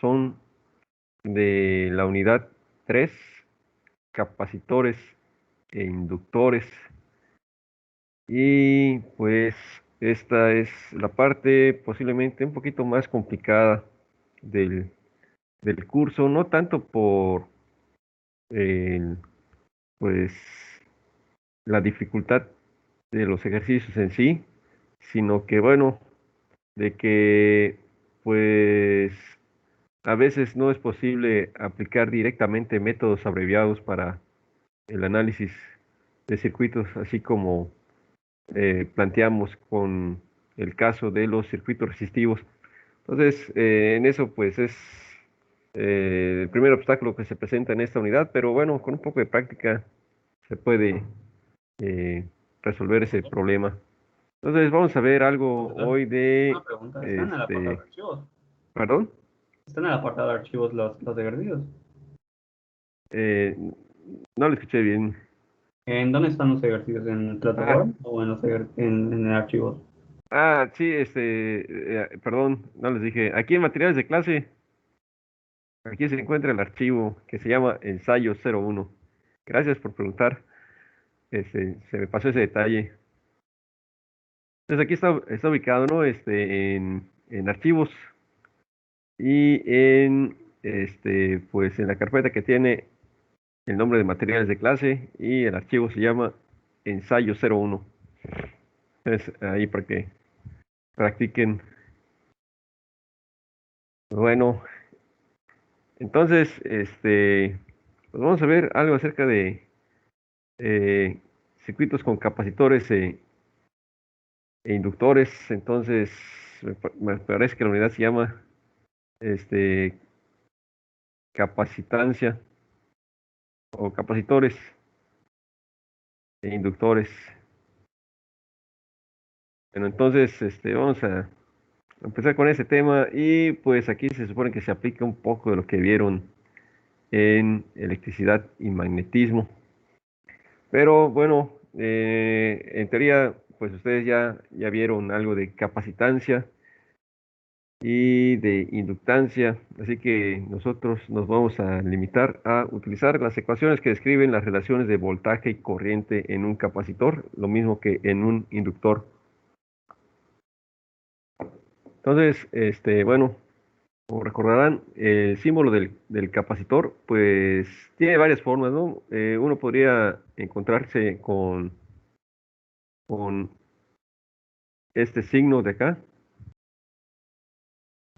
son de la unidad 3, capacitores e inductores. Y pues esta es la parte posiblemente un poquito más complicada del, del curso, no tanto por el, pues la dificultad de los ejercicios en sí, sino que bueno, de que pues a veces no es posible aplicar directamente métodos abreviados para el análisis de circuitos, así como planteamos con el caso de los circuitos resistivos. Entonces, en eso pues es el primer obstáculo que se presenta en esta unidad, pero bueno, con un poco de práctica se puede eh, resolver ese problema. Entonces, vamos a ver algo Profesor, hoy una de, pregunta. ¿Están en el apartado de archivos? perdón. ¿Están en el apartado de archivos los ejercicios? Eh, no lo escuché bien. ¿En dónde están los ejercicios? ¿En el Ah, plataforma o en el archivos? sí, perdón, no les dije. Aquí en materiales de clase, aquí se encuentra el archivo que se llama ensayo 01. Gracias por preguntar. Se me pasó ese detalle. Entonces aquí está ubicado, ¿no? En archivos y pues en la carpeta que tiene el nombre de materiales de clase y el archivo se llama ensayo 01. Entonces ahí para que practiquen. Bueno, entonces, pues vamos a ver algo acerca de eh, circuitos con capacitores e inductores. Entonces, me parece que la unidad se llama este, capacitancia o capacitores e inductores. Bueno, entonces, vamos a empezar con ese tema y pues aquí se supone que se aplica un poco de lo que vieron en electricidad y magnetismo. Pero bueno, en teoría, pues ustedes ya vieron algo de capacitancia y de inductancia, así que nosotros nos vamos a limitar a utilizar las ecuaciones que describen las relaciones de voltaje y corriente en un capacitor, lo mismo que en un inductor. Entonces, bueno, como recordarán, el símbolo del capacitor, pues tiene varias formas, ¿no? Uno podría encontrarse con este signo de acá,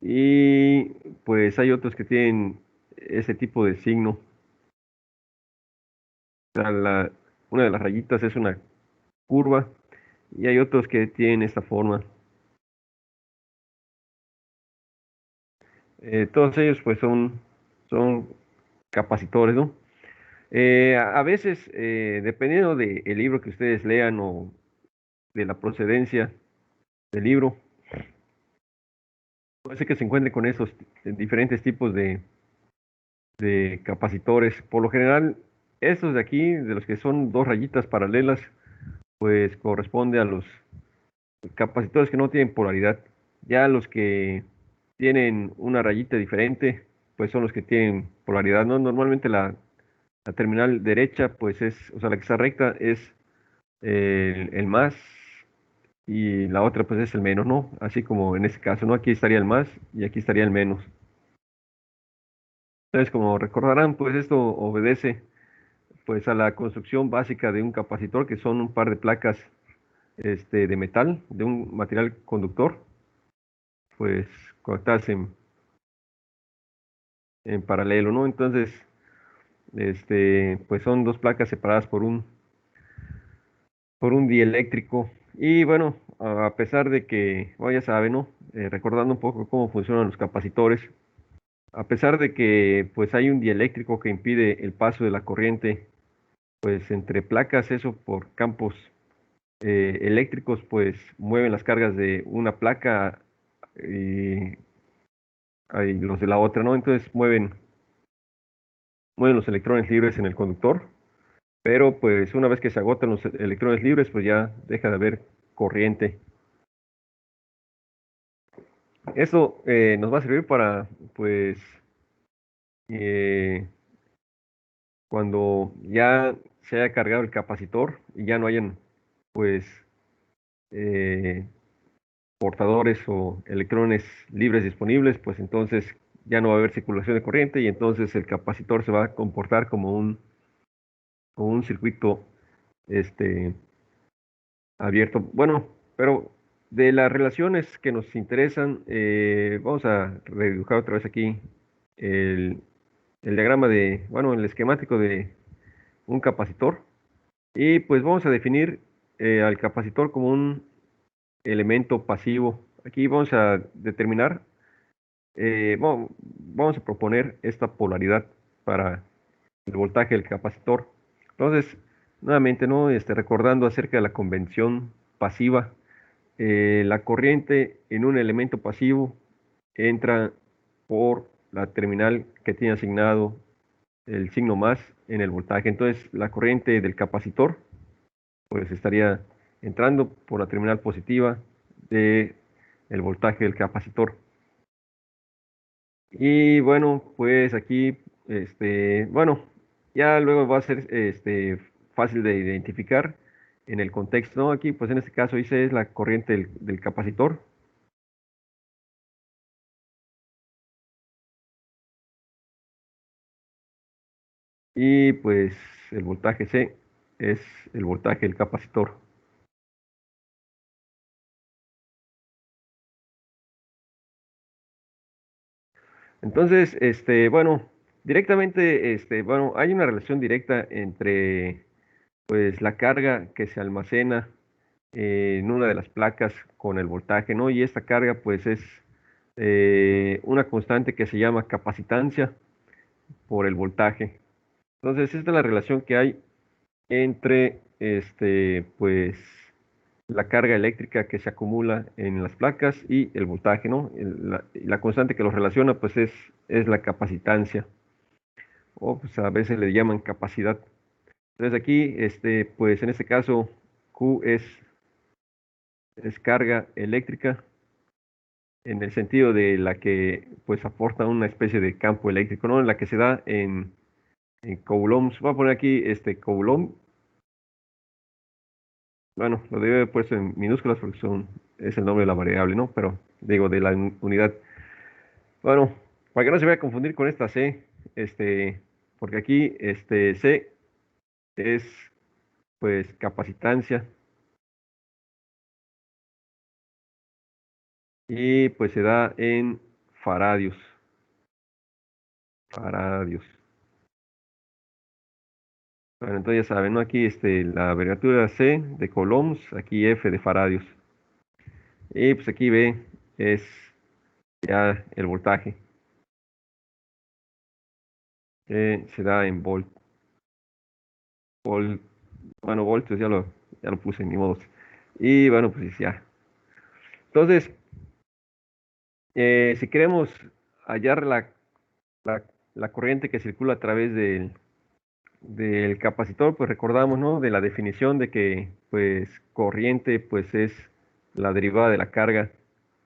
y pues hay otros que tienen ese tipo de signo. O sea, una de las rayitas es una curva y hay otros que tienen esta forma. Todos ellos pues son capacitores, ¿no? A veces, dependiendo del libro que ustedes lean o de la procedencia del libro, puede ser que se encuentren con esos diferentes tipos de capacitores. Por lo general, estos de aquí, de los que son dos rayitas paralelas, pues corresponde a los capacitores que no tienen polaridad. Ya los que tienen una rayita diferente, pues son los que tienen polaridad, ¿no? Normalmente la terminal derecha, pues o sea, la que está recta es el más y la otra pues es el menos, ¿no? Así como en este caso, ¿no? Aquí estaría el más y aquí estaría el menos. Entonces, como recordarán, pues esto obedece pues a la construcción básica de un capacitor, que son un par de placas de metal, de un material conductor, pues conectadas en paralelo, ¿no? Entonces, pues son dos placas separadas por un dieléctrico. Y bueno, a pesar de que, bueno, ya saben, ¿no? Recordando un poco cómo funcionan los capacitores, a pesar de que pues hay un dieléctrico que impide el paso de la corriente, pues entre placas, eso por campos eléctricos, pues mueven las cargas de una placa y, y los de la otra, ¿no? Entonces mueven los electrones libres en el conductor, pero pues una vez que se agotan los electrones libres, pues ya deja de haber corriente. Eso nos va a servir para, pues, eh, cuando ya se haya cargado el capacitor y ya no hayan, pues, eh, portadores o electrones libres disponibles, pues entonces ya no va a haber circulación de corriente y entonces el capacitor se va a comportar como un circuito este, abierto. Bueno, pero de las relaciones que nos interesan, vamos a redibujar otra vez aquí el, el diagrama de, bueno, el esquemático de un capacitor. Y pues vamos a definir al capacitor como un elemento pasivo. Aquí vamos a determinar, vamos a proponer esta polaridad para el voltaje del capacitor. Entonces, nuevamente, ¿no? Recordando acerca de la convención pasiva, la corriente en un elemento pasivo entra por la terminal que tiene asignado el signo más en el voltaje. Entonces, la corriente del capacitor pues estaría entrando por la terminal positiva de el voltaje del capacitor. Y bueno, pues aquí, bueno, ya luego va a ser fácil de identificar en el contexto, ¿no? Aquí, pues en este caso, dice es la corriente del capacitor. Y pues el voltaje C es el voltaje del capacitor. Entonces, bueno, directamente, bueno, hay una relación directa entre pues la carga que se almacena en una de las placas con el voltaje, ¿no? Y esta carga pues es una constante que se llama capacitancia por el voltaje. Entonces, esta es la relación que hay entre pues la carga eléctrica que se acumula en las placas y el voltaje, ¿no? La constante que los relaciona pues es la capacitancia o pues a veces le llaman capacidad. Entonces aquí, pues en este caso, Q es carga eléctrica en el sentido de la que pues aporta una especie de campo eléctrico, ¿no? En la que se da en coulombs. Voy a poner aquí coulomb. Bueno, lo debe haber puesto en minúsculas porque es el nombre de la variable, ¿no? Pero digo, de la unidad. Bueno, para que no se vaya a confundir con esta C, porque aquí C es pues capacitancia y pues se da en faradios. Faradios. Bueno, entonces ya saben, ¿no? Aquí la abreviatura C de coulombs, aquí F de faradios. Y pues aquí B es ya el voltaje, que se da en volt, bueno, voltios ya lo puse, ni modo. Y bueno, pues ya. Entonces, si queremos hallar la, la corriente que circula a través del capacitor, pues recordamos, ¿no? De la definición de que, pues, corriente, pues, es la derivada de la carga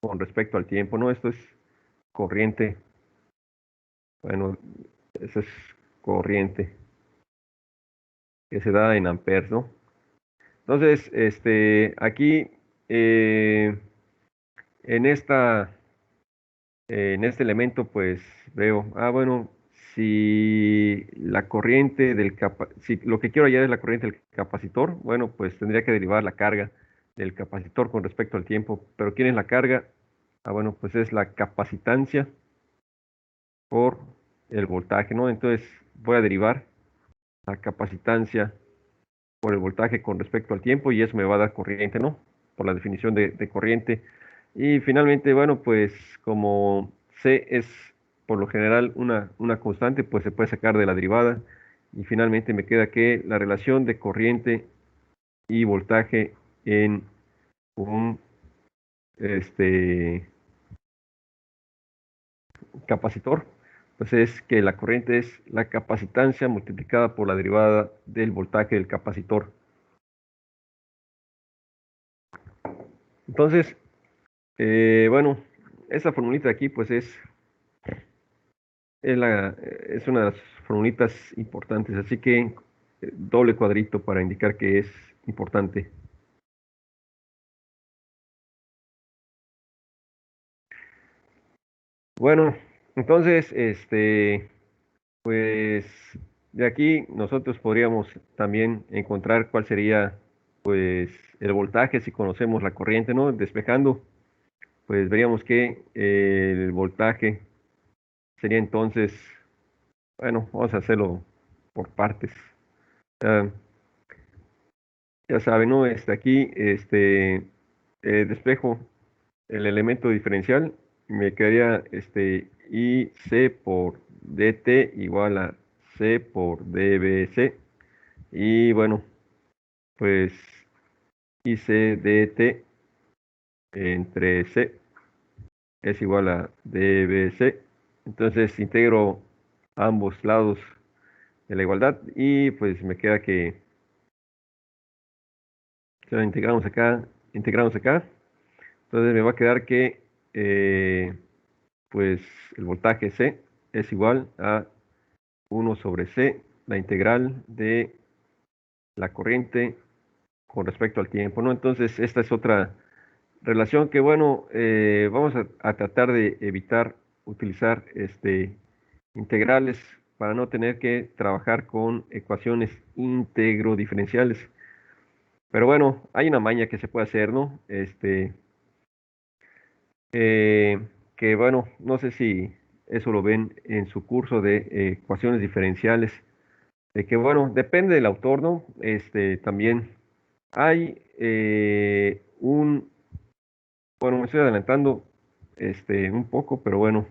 con respecto al tiempo, ¿no? Esto es corriente. Bueno, eso es corriente que se da en amperes, ¿no? Entonces, aquí, eh, en en este elemento, pues, veo, bueno, si la corriente si lo que quiero hallar es la corriente del capacitor, bueno, pues tendría que derivar la carga del capacitor con respecto al tiempo. Pero ¿quién es la carga? Bueno, pues es la capacitancia por el voltaje, ¿no? Entonces voy a derivar la capacitancia por el voltaje con respecto al tiempo y eso me va a dar corriente, ¿no? Por la definición de corriente. Y finalmente, bueno, pues como C es por lo general una constante, pues se puede sacar de la derivada. Y finalmente me queda que la relación de corriente y voltaje en un este, capacitor, pues es que la corriente es la capacitancia multiplicada por la derivada del voltaje del capacitor. Entonces, bueno, esta formulita de aquí pues es una de las formulitas importantes, así que doble cuadrito para indicar que es importante. Bueno, entonces, pues de aquí nosotros podríamos también encontrar cuál sería, pues, el voltaje si conocemos la corriente, ¿no? Despejando, pues veríamos que el voltaje sería entonces, bueno, vamos a hacerlo por partes. Ah, ya saben, ¿no? Aquí, despejo el elemento diferencial, me quedaría IC por DT igual a C por DBC. Y bueno, pues IC DT entre C es igual a DBC. Entonces integro ambos lados de la igualdad y pues me queda que si lo integramos acá. Entonces me va a quedar que pues el voltaje C es igual a 1 sobre C, la integral de la corriente con respecto al tiempo, ¿no? Entonces, esta es otra relación que, bueno, vamos a tratar de evitar utilizar integrales para no tener que trabajar con ecuaciones integro-diferenciales. Pero bueno, hay una maña que se puede hacer, ¿no? Que bueno, no sé si eso lo ven en su curso de ecuaciones diferenciales, de que bueno, depende del autor, ¿no? También hay bueno, me estoy adelantando un poco, pero bueno,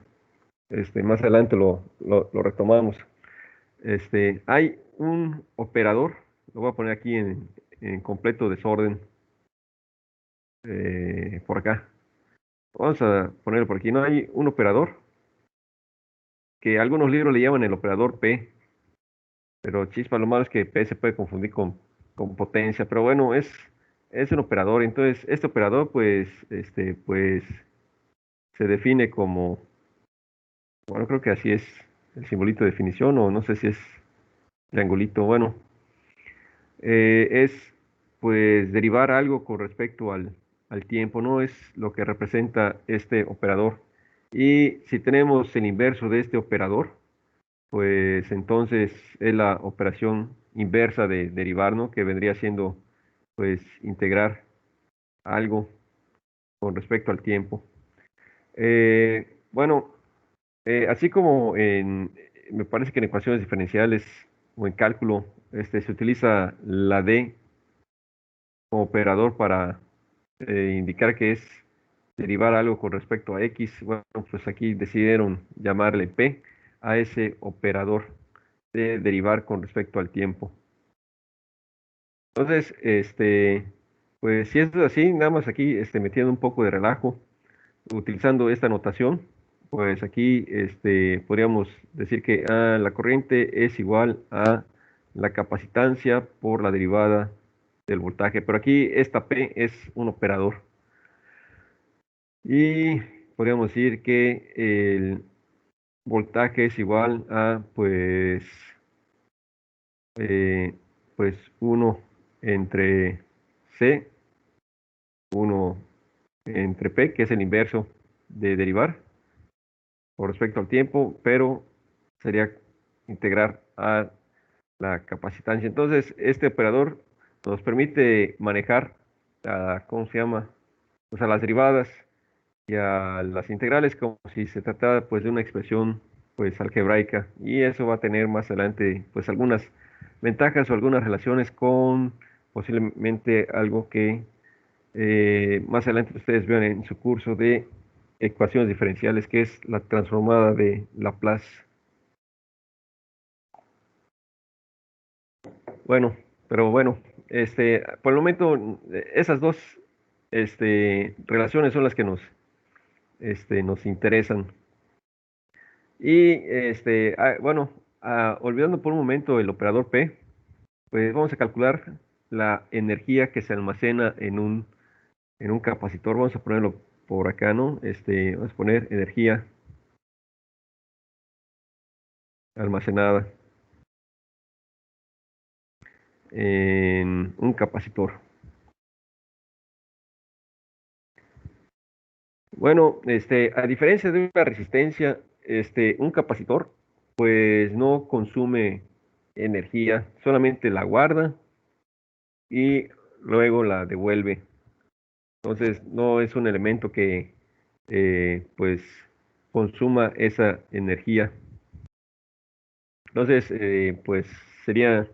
más adelante lo retomamos. Hay un operador, lo voy a poner aquí en completo desorden, por acá. Vamos a ponerlo por aquí, ¿no? Hay un operador que algunos libros le llaman el operador P, pero chispa, lo malo es que P se puede confundir con potencia, pero bueno, es un operador. Entonces, este operador, pues, se define como, bueno, creo que así es el simbolito de definición, o no sé si es triangulito, bueno, es, pues, derivar algo con respecto al tiempo, ¿no? Es lo que representa este operador. Y si tenemos el inverso de este operador, pues entonces es la operación inversa de derivar, ¿no? Que vendría siendo, pues, integrar algo con respecto al tiempo. Bueno, así como me parece que en ecuaciones diferenciales o en cálculo, se utiliza la D como operador para indicar que es derivar algo con respecto a X. Bueno, pues aquí decidieron llamarle P a ese operador de derivar con respecto al tiempo. Entonces, pues si es así, nada más aquí metiendo un poco de relajo, utilizando esta notación, pues aquí podríamos decir que la corriente es igual a la capacitancia por la derivada del voltaje, pero aquí esta P es un operador. Y podríamos decir que el voltaje es igual a, eh, pues 1 entre C, 1 entre P, que es el inverso de derivar con respecto al tiempo, pero sería integrar a la capacitancia. Entonces, este operador nos permite manejar, ¿cómo se llama? Pues a las derivadas y a las integrales como si se tratara pues de una expresión pues algebraica, y eso va a tener más adelante pues algunas ventajas o algunas relaciones con posiblemente algo que más adelante ustedes vean en su curso de ecuaciones diferenciales, que es la transformada de Laplace. Bueno, pero bueno, por el momento esas dos relaciones son las que nos interesan. Y bueno, olvidando por un momento el operador P, pues vamos a calcular la energía que se almacena en un capacitor. Vamos a ponerlo por acá, ¿no? Vamos a poner energía almacenada en un capacitor. Bueno, a diferencia de una resistencia, un capacitor, pues no consume energía, solamente la guarda y luego la devuelve. Entonces, no es un elemento que, pues, consuma esa energía. Entonces, pues, sería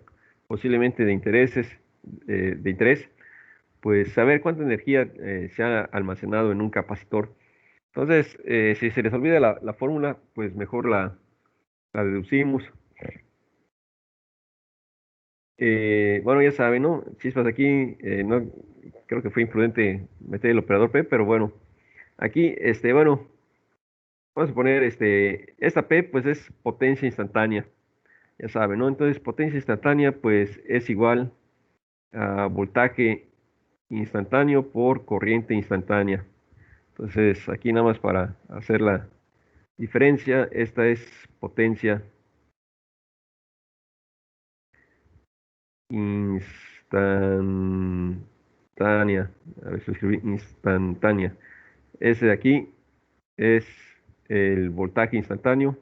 posiblemente de interés, pues, saber cuánta energía se ha almacenado en un capacitor. Entonces, si se les olvida la fórmula, pues mejor la deducimos. Bueno, ya saben, ¿no? Chispas aquí, no creo que fue imprudente meter el operador P, pero bueno, aquí, bueno, vamos a poner, esta P, pues es potencia instantánea, ya saben, ¿no? Entonces, potencia instantánea, pues es igual a voltaje instantáneo por corriente instantánea. Entonces, aquí nada más para hacer la diferencia, esta es potencia instantánea. A ver si escribí instantánea. Ese de aquí es el voltaje instantáneo.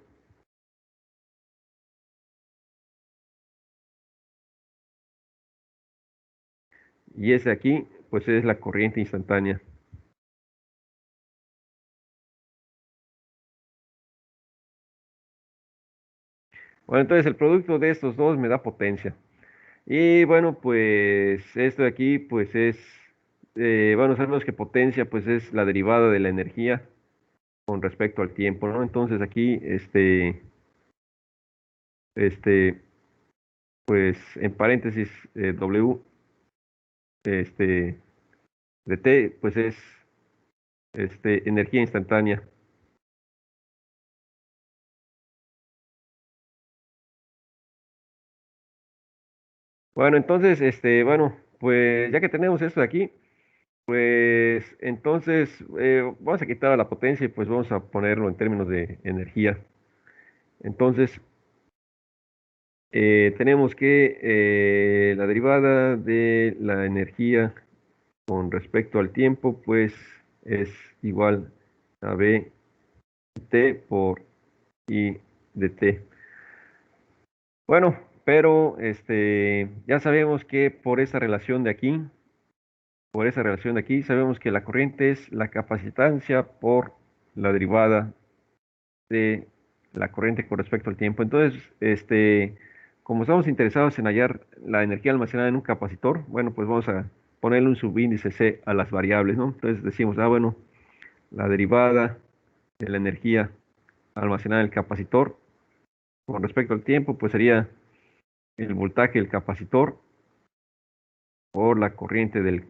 Y ese de aquí, pues es la corriente instantánea. Bueno, entonces el producto de estos dos me da potencia. Y bueno, pues esto de aquí, pues es, bueno, sabemos que potencia, pues es la derivada de la energía con respecto al tiempo, ¿no? Entonces aquí, este, pues en paréntesis, W, este, de T, pues es, energía instantánea. Bueno, entonces, bueno, pues ya que tenemos esto de aquí, pues entonces vamos a quitar la potencia y pues vamos a ponerlo en términos de energía. Entonces, tenemos que la derivada de la energía con respecto al tiempo, pues es igual a B T por I de T. Bueno, pero ya sabemos que por esa relación de aquí, sabemos que la corriente es la capacitancia por la derivada de la corriente con respecto al tiempo. Entonces, como estamos interesados en hallar la energía almacenada en un capacitor, bueno, pues vamos a ponerle un subíndice C a las variables, ¿no? Entonces decimos, bueno, la derivada de la energía almacenada en el capacitor con respecto al tiempo, pues sería el voltaje del capacitor por la corriente del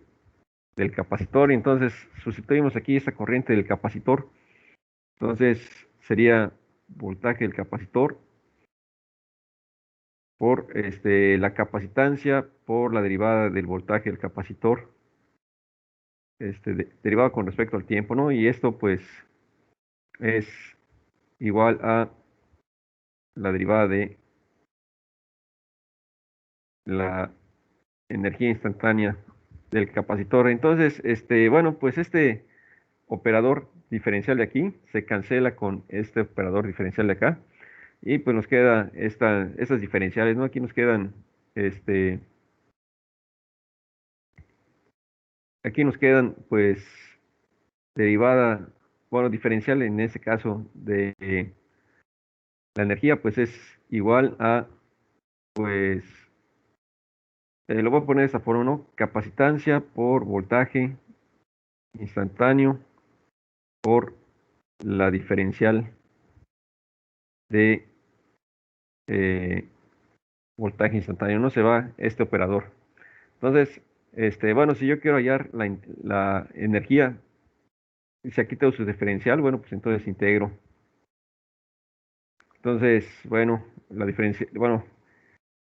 capacitor. Y entonces sustituimos aquí esta corriente del capacitor. Entonces sería voltaje del capacitor por la capacitancia por la derivada del voltaje del capacitor, derivado con respecto al tiempo, ¿no? Y esto pues es igual a la derivada de la energía instantánea del capacitor. Entonces, bueno, pues este operador diferencial de aquí se cancela con este operador diferencial de acá. Y pues nos queda estas diferenciales, ¿no? Aquí nos quedan, aquí nos quedan pues derivada, bueno, diferencial en este caso de la energía, pues es igual a, pues, lo voy a poner de esta forma, ¿no? Capacitancia por voltaje instantáneo por la diferencial de eh, voltaje instantáneo. No se va este operador. Entonces, bueno, si yo quiero hallar la energía, si aquí tengo su diferencial, bueno, pues entonces integro. Entonces, bueno, la diferencia, bueno,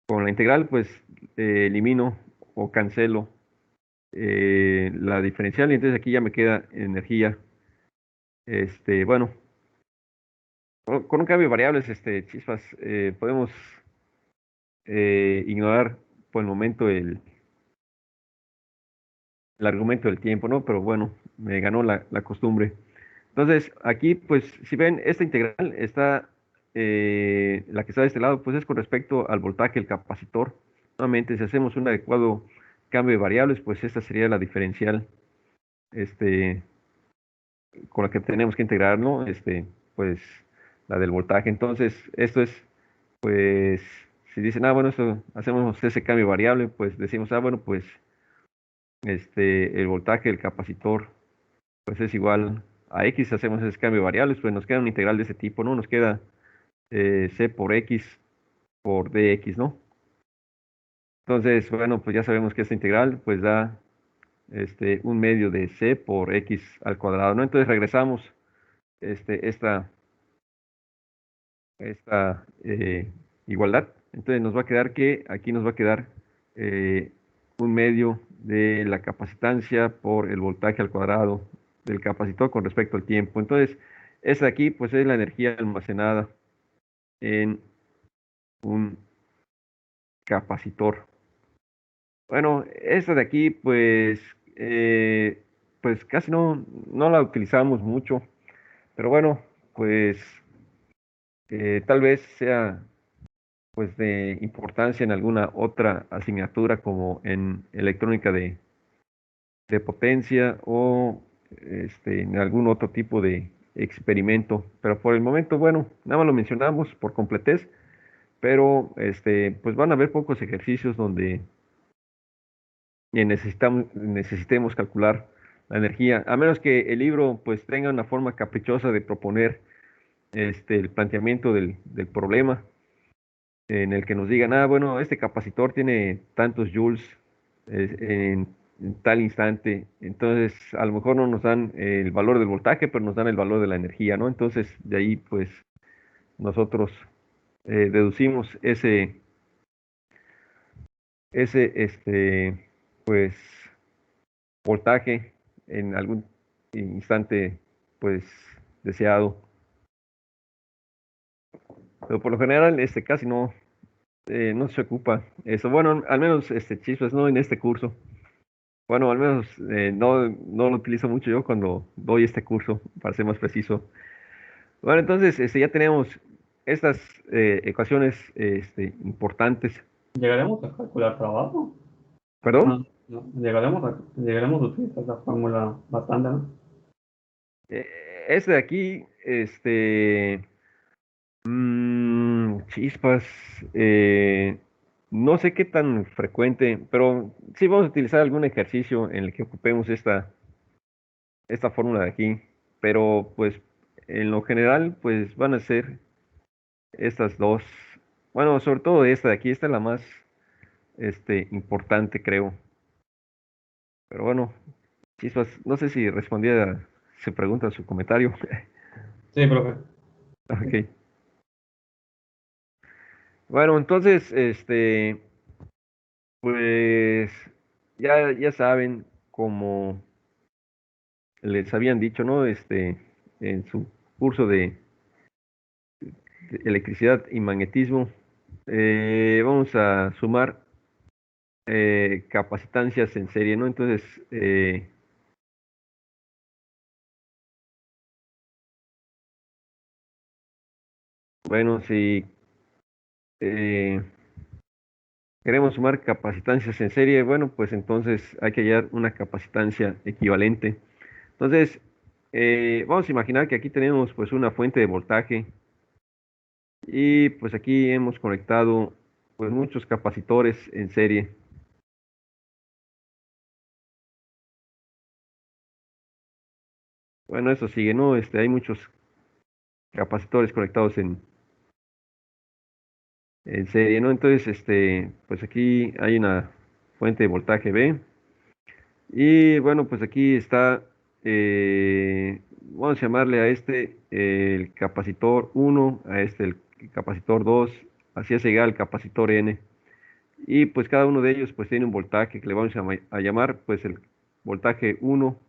con la integral, pues elimino o cancelo la diferencial y entonces aquí ya me queda energía Bueno, con un cambio de variables, Chispas, podemos ignorar por el momento el argumento del tiempo, ¿no? Pero bueno, me ganó la costumbre. Entonces, aquí, pues, si ven, esta integral está, la que está de este lado, pues es con respecto al voltaje del capacitor. Nuevamente, si hacemos un adecuado cambio de variables, pues esta sería la diferencial, este, con la que tenemos que integrar, ¿no? Pues, la del voltaje. Entonces, esto es, pues, si dicen, bueno, esto, hacemos ese cambio de variable, pues decimos, bueno, pues, el voltaje del capacitor pues es igual a x, hacemos ese cambio de variables, pues nos queda una integral de ese tipo, ¿no? Nos queda c por x por dx, ¿no? Entonces, bueno, pues ya sabemos que esta integral pues da un medio de c por x al cuadrado, ¿no? Entonces regresamos esta igualdad. Entonces nos va a quedar que aquí nos va a quedar un medio de la capacitancia por el voltaje al cuadrado del capacitor con respecto al tiempo. Entonces, esta de aquí pues es la energía almacenada en un capacitor. Bueno, esta de aquí pues casi no la utilizamos mucho, pero bueno, pues tal vez sea pues de importancia en alguna otra asignatura como en electrónica de potencia o en algún otro tipo de experimento. Pero por el momento, bueno, nada más lo mencionamos por completez, pero pues van a haber pocos ejercicios donde necesitemos calcular la energía, a menos que el libro pues tenga una forma caprichosa de proponer el planteamiento del problema en el que nos digan, bueno, este capacitor tiene tantos joules en tal instante, entonces a lo mejor no nos dan el valor del voltaje, pero nos dan el valor de la energía, ¿no? Entonces de ahí pues nosotros deducimos ese pues voltaje en algún instante pues deseado. Pero por lo general casi no se ocupa eso. Bueno, al menos chispas, no en este curso. Bueno, al menos no lo utilizo mucho yo cuando doy este curso, para ser más preciso. Bueno, entonces ya tenemos estas ecuaciones importantes. ¿Llegaremos a calcular trabajo? ¿Perdón? No, no, llegaremos a utilizar la fórmula bastante, ¿no? Eh, este de aquí, chispas, no sé qué tan frecuente, pero sí vamos a utilizar algún ejercicio en el que ocupemos esta fórmula de aquí, pero pues en lo general pues van a ser estas dos, bueno, sobre todo esta de aquí, esta es la más importante creo, pero bueno, chispas, no sé si respondía a su pregunta, a su comentario. Sí, profe. Ok. Bueno, entonces, pues ya saben, como les habían dicho, ¿no? En su curso de electricidad y magnetismo, vamos a sumar capacitancias en serie, ¿no? Entonces, bueno, si eh, queremos sumar capacitancias en serie, bueno, pues entonces hay que hallar una capacitancia equivalente. Entonces, vamos a imaginar que aquí tenemos pues una fuente de voltaje y pues aquí hemos conectado pues muchos capacitores en serie. Bueno, eso sigue, ¿no? Hay muchos capacitores conectados en serie, ¿no? Entonces, pues aquí hay una fuente de voltaje B. Y bueno, pues aquí está, vamos a llamarle a el capacitor 1, a el capacitor 2, así es llegar al capacitor N. Y pues cada uno de ellos pues tiene un voltaje que le vamos a llamar pues el voltaje 1,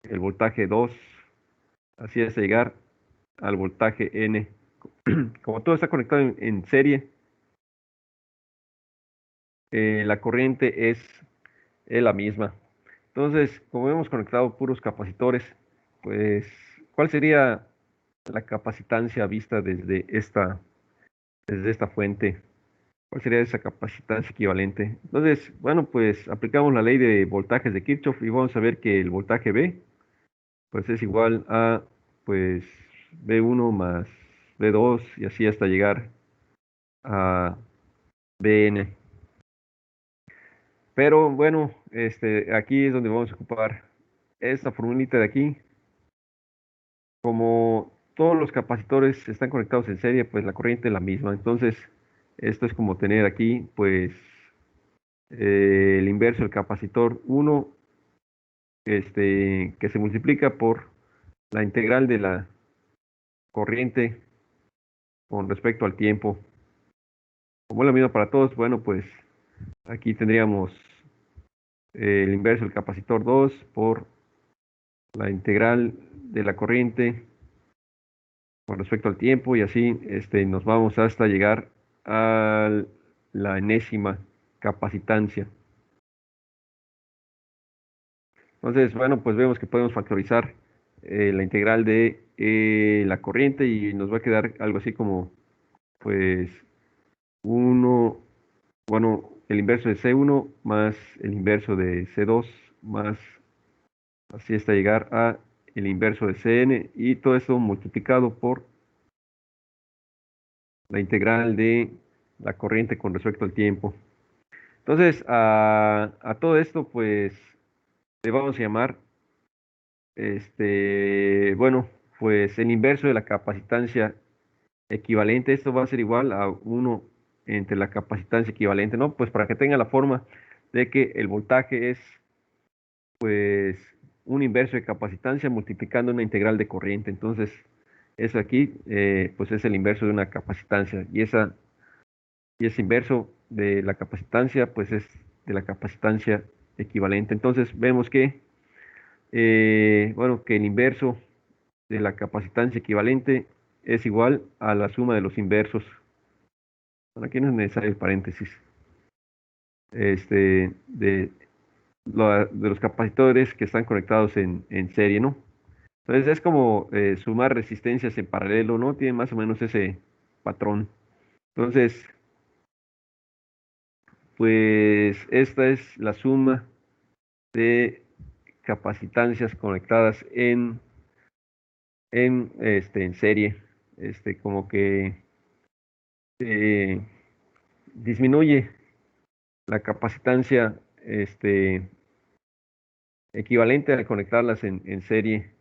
el voltaje 2 así hasta llegar al voltaje N. Como todo está conectado en serie, la corriente es la misma. Entonces, como hemos conectado puros capacitores, pues, ¿cuál sería la capacitancia vista desde esta fuente? ¿Cuál sería esa capacitancia equivalente? Entonces, bueno, pues aplicamos la ley de voltajes de Kirchhoff y vamos a ver que el voltaje V, pues es igual a, pues, V1 más V2 y así hasta llegar a Vn. Pero bueno, aquí es donde vamos a ocupar esta formulita de aquí. Como todos los capacitores están conectados en serie, pues la corriente es la misma. Entonces, esto es como tener aquí, pues, el inverso del capacitor 1, que se multiplica por la integral de la corriente con respecto al tiempo. Como es la misma para todos, bueno, pues aquí tendríamos el inverso del capacitor 2 por la integral de la corriente con respecto al tiempo y así nos vamos hasta llegar a la enésima capacitancia. Entonces, bueno, pues vemos que podemos factorizar la integral de la corriente y nos va a quedar algo así como, pues, 1, bueno, el inverso de C1 más el inverso de C2 más, así hasta llegar a el inverso de Cn y todo esto multiplicado por la integral de la corriente con respecto al tiempo. Entonces, a todo esto, pues, le vamos a llamar, bueno, pues el inverso de la capacitancia equivalente. Esto va a ser igual a 1 entre la capacitancia equivalente, ¿no? Pues para que tenga la forma de que el voltaje es, pues, un inverso de capacitancia multiplicando una integral de corriente. Entonces, eso aquí, pues, es el inverso de una capacitancia. Y ese inverso de la capacitancia, pues es de la capacitancia equivalente. Entonces vemos que, bueno, que el inverso de la capacitancia equivalente es igual a la suma de los inversos. Bueno, aquí no es necesario el paréntesis. De los capacitores que están conectados en serie, ¿no? Entonces es como sumar resistencias en paralelo, ¿no? Tiene más o menos ese patrón. Entonces, pues esta es la suma de capacitancias conectadas en serie. Como que eh, disminuye la capacitancia equivalente al conectarlas en serie.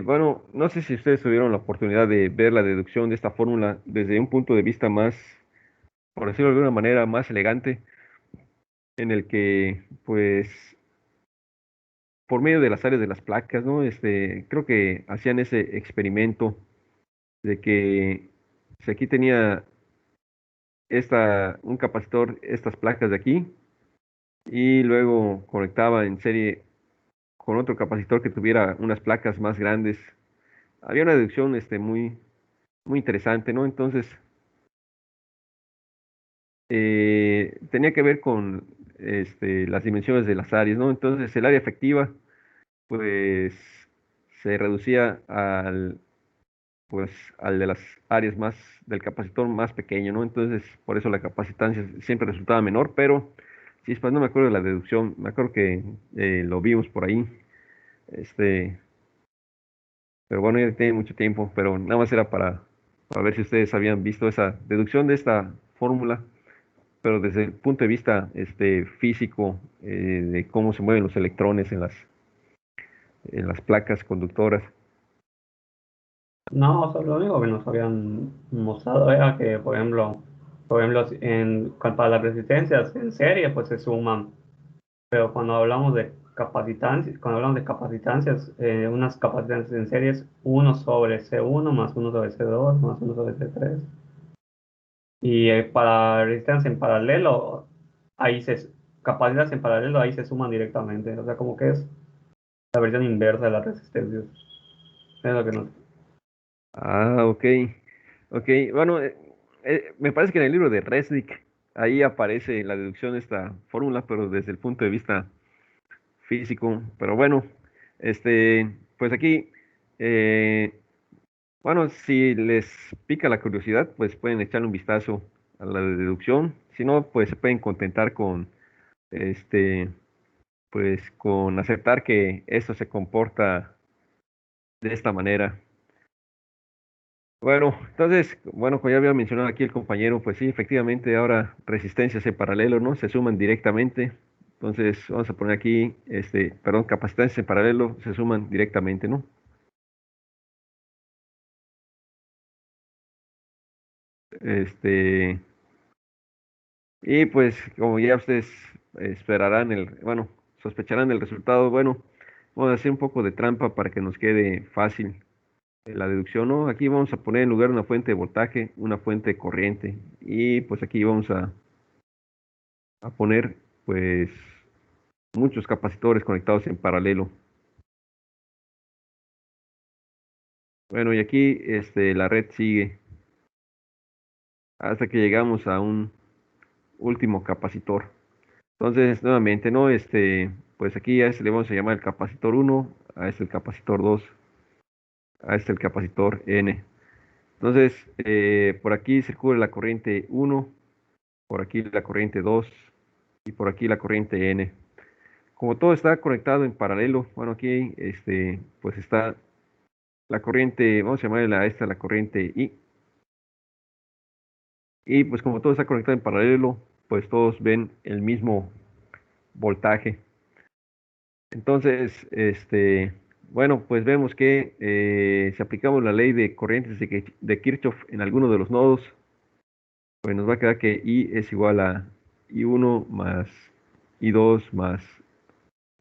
Bueno, no sé si ustedes tuvieron la oportunidad de ver la deducción de esta fórmula desde un punto de vista más, por decirlo de alguna manera, más elegante, en el que, pues, por medio de las áreas de las placas, ¿no? Creo que hacían ese experimento de que si aquí tenía un capacitor, estas placas de aquí, y luego conectaba en serie con otro capacitor que tuviera unas placas más grandes. Había una deducción muy, muy interesante, ¿no? Entonces, tenía que ver con las dimensiones de las áreas, ¿no? Entonces, el área efectiva, pues, se reducía pues, al de las áreas más, del capacitor más pequeño, ¿no? Entonces, por eso la capacitancia siempre resultaba menor, pero, sí, pues no me acuerdo de la deducción, me acuerdo que lo vimos por ahí, este, pero bueno, ya tiene mucho tiempo, pero nada más era para ver si ustedes habían visto esa deducción de esta fórmula, pero desde el punto de vista físico, de cómo se mueven los electrones en las placas conductoras. No, o sea, lo único que nos habían mostrado era que, por ejemplo, para las resistencias en serie, pues se suman. Pero cuando hablamos de capacitancias, unas capacitancias en serie es 1 sobre C1 más 1 sobre C2 más 1 sobre C3. Y para resistencia en paralelo, ahí se, capacidades en paralelo, ahí se suman directamente. O sea, como que es la versión inversa de las resistencias. Es lo que no. Ah, ok. Ok, bueno, me parece que en el libro de Resnick ahí aparece la deducción de esta fórmula, pero desde el punto de vista físico. Pero bueno, pues aquí, eh, bueno, si les pica la curiosidad, pues pueden echarle un vistazo a la de deducción. Si no, pues se pueden contentar con, este, pues con aceptar que esto se comporta de esta manera. Bueno, entonces, bueno, como ya había mencionado aquí el compañero, pues sí, efectivamente ahora resistencias en paralelo, ¿no? Se suman directamente. Entonces, vamos a poner aquí, perdón, capacitantes en paralelo se suman directamente, ¿no? Este, y pues, como ya ustedes esperarán bueno, sospecharán el resultado, bueno, vamos a hacer un poco de trampa para que nos quede fácil la deducción, ¿no? Aquí vamos a poner en lugar de una fuente de voltaje, una fuente de corriente. Y pues aquí vamos a poner, pues, muchos capacitores conectados en paralelo. Bueno, y aquí la red sigue hasta que llegamos a un último capacitor. Entonces, nuevamente, ¿no? Pues aquí a este le vamos a llamar el capacitor uno, a este el capacitor 2, a este el capacitor N. Entonces, por aquí circula la corriente 1, por aquí la corriente 2 y por aquí la corriente N. Como todo está conectado en paralelo, bueno, aquí pues está la corriente, vamos a llamarle a esta la corriente I. Y pues como todo está conectado en paralelo, pues todos ven el mismo voltaje. Entonces, bueno, pues vemos que si aplicamos la ley de corrientes de Kirchhoff en alguno de los nodos, pues nos va a quedar que I es igual a I1 más I2 más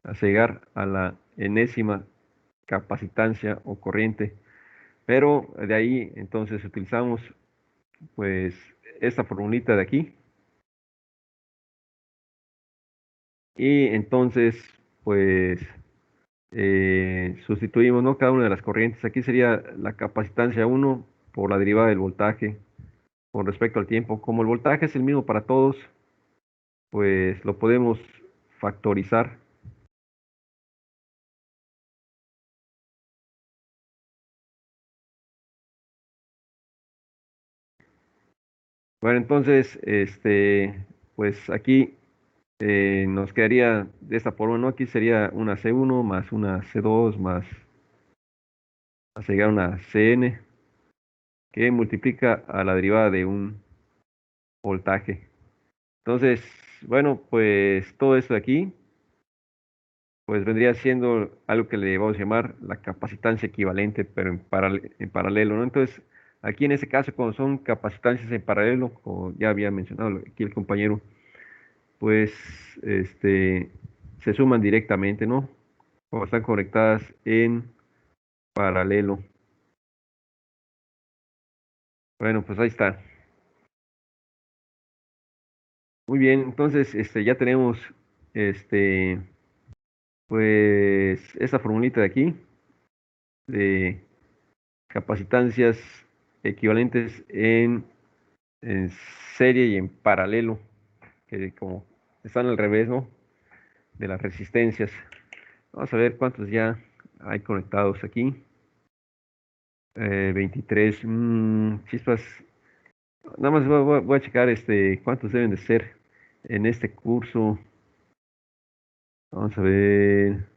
a llegar a la enésima capacitancia o corriente. Pero de ahí entonces utilizamos pues esta formulita de aquí. Y entonces, pues sustituimos, ¿no? Cada una de las corrientes. Aquí sería la capacitancia uno por la derivada del voltaje con respecto al tiempo. Como el voltaje es el mismo para todos, pues lo podemos factorizar. Bueno, entonces, pues aquí nos quedaría de esta forma, ¿no? Aquí sería una C1 más una C2 más a llegar a una Cn que multiplica a la derivada de un voltaje. Entonces, bueno, pues todo esto de aquí, pues vendría siendo algo que le vamos a llamar la capacitancia equivalente, pero en paralelo, ¿no? Entonces, aquí en este caso, cuando son capacitancias en paralelo, como ya había mencionado aquí el compañero, pues se suman directamente, ¿no? Cuando están conectadas en paralelo. Bueno, pues ahí está. Muy bien, entonces ya tenemos este pues esta formulita de aquí de capacitancias equivalentes en serie y en paralelo, que como están al revés, ¿no? De las resistencias. Vamos a ver cuántos ya hay conectados aquí. 23, chispas. Nada más voy a checar cuántos deben de ser en este curso. Vamos a ver.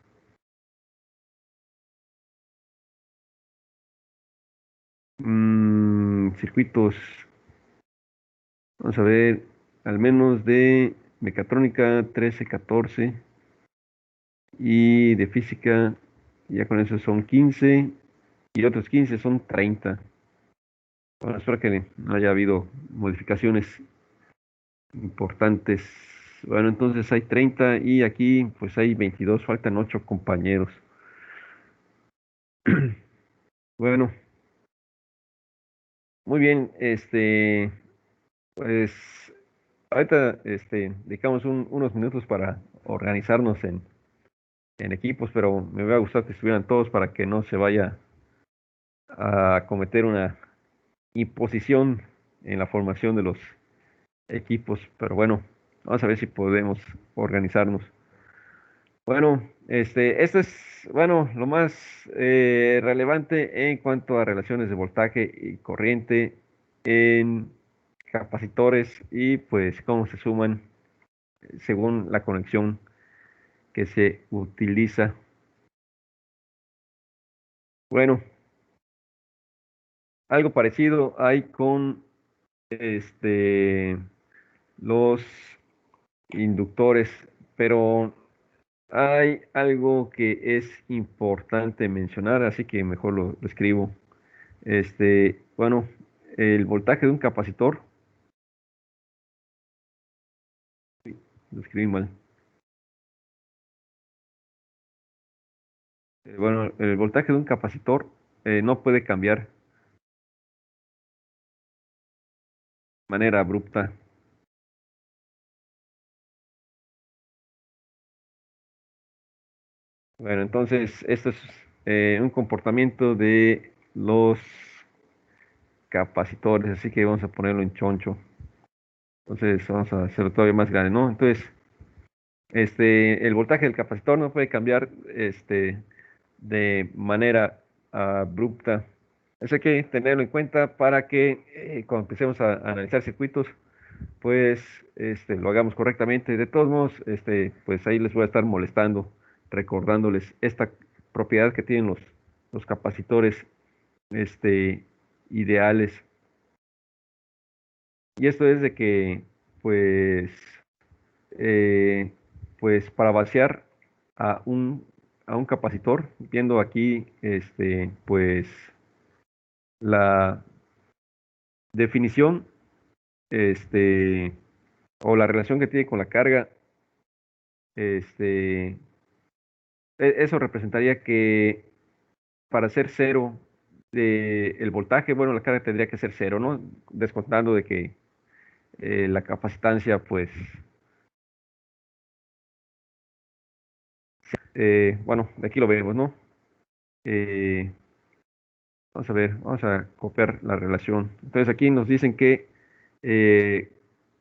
Circuitos. Vamos a ver. Al menos de mecatrónica 13, 14. Y de física, ya con eso son 15. Y otros 15 son 30. Bueno, espero que no haya habido modificaciones importantes. Bueno, entonces hay 30 y aquí pues hay 22, faltan 8 compañeros. Bueno, muy bien, pues ahorita dedicamos unos minutos para organizarnos en equipos, pero me hubiera gustado que estuvieran todos para que no se vaya a cometer una imposición en la formación de los equipos, pero bueno, vamos a ver si podemos organizarnos. Bueno, esto es, bueno, lo más relevante en cuanto a relaciones de voltaje y corriente en capacitores y pues cómo se suman según la conexión que se utiliza. Bueno, algo parecido hay con este, los inductores, pero hay algo que es importante mencionar, así que mejor lo escribo. Bueno, el voltaje de un capacitor, lo escribí mal. Bueno, el voltaje de un capacitor no puede cambiar de manera abrupta. Bueno, entonces esto es un comportamiento de los capacitores, así que vamos a ponerlo en choncho. Entonces vamos a hacerlo todavía más grande, ¿no? Entonces, el voltaje del capacitor no puede cambiar de manera abrupta. Eso hay que tenerlo en cuenta para que cuando empecemos a analizar circuitos, pues lo hagamos correctamente. De todos modos, pues ahí les voy a estar molestando, recordándoles esta propiedad que tienen los capacitores este, ideales. Y esto es de que, pues, eh, pues para vaciar a a un capacitor, viendo aquí, pues, la definición, este, o la relación que tiene con la carga, este, eso representaría que para ser cero el voltaje, bueno, la carga tendría que ser cero, ¿no? Descontando de que la capacitancia, pues, bueno, de aquí lo vemos, ¿no? Eh, Vamos a ver, vamos a copiar la relación. Entonces aquí nos dicen que eh,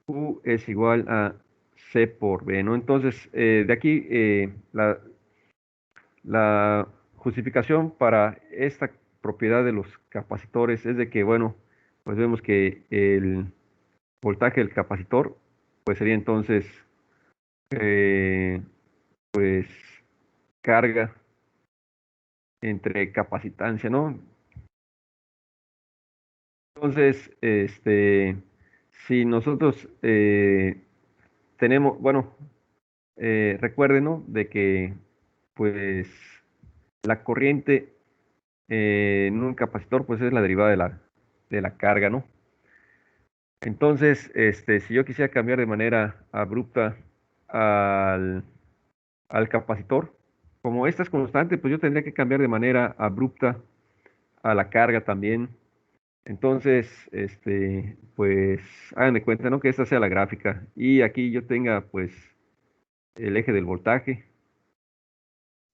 Q es igual a C por B, ¿no? Entonces, de aquí la justificación para esta propiedad de los capacitores es de que, bueno, pues vemos que el voltaje del capacitor, pues sería entonces, eh, pues, carga entre capacitancia, ¿no? Entonces, si nosotros tenemos, bueno, recuerden, ¿no? De que, pues, la corriente en un capacitor, pues, es la derivada de la carga, ¿no? Entonces, si yo quisiera cambiar de manera abrupta al, al capacitor, como esta es constante, pues yo tendría que cambiar de manera abrupta a la carga también. Entonces, pues, hagan de cuenta, ¿no? Que esta sea la gráfica y aquí yo tenga, pues, el eje del voltaje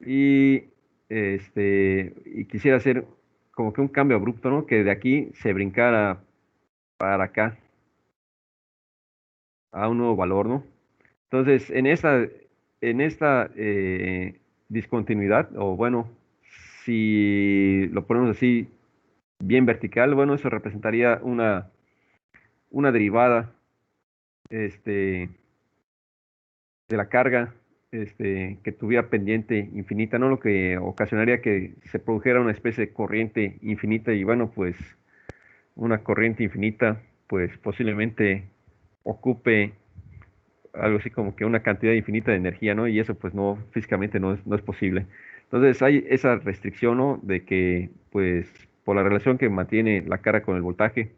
y y quisiera hacer como que un cambio abrupto, ¿no? Que de aquí se brincara para acá a un nuevo valor, ¿no? Entonces, en esta discontinuidad, o bueno, si lo ponemos así bien vertical, bueno, eso representaría una derivada, este, de la carga, que tuviera pendiente infinita, ¿no? Lo que ocasionaría que se produjera una especie de corriente infinita y bueno, pues una corriente infinita, pues posiblemente ocupe algo así como que una cantidad infinita de energía, ¿no? Y eso pues no, físicamente no es posible. Entonces hay esa restricción, ¿no? De que pues por la relación que mantiene la carga con el voltaje,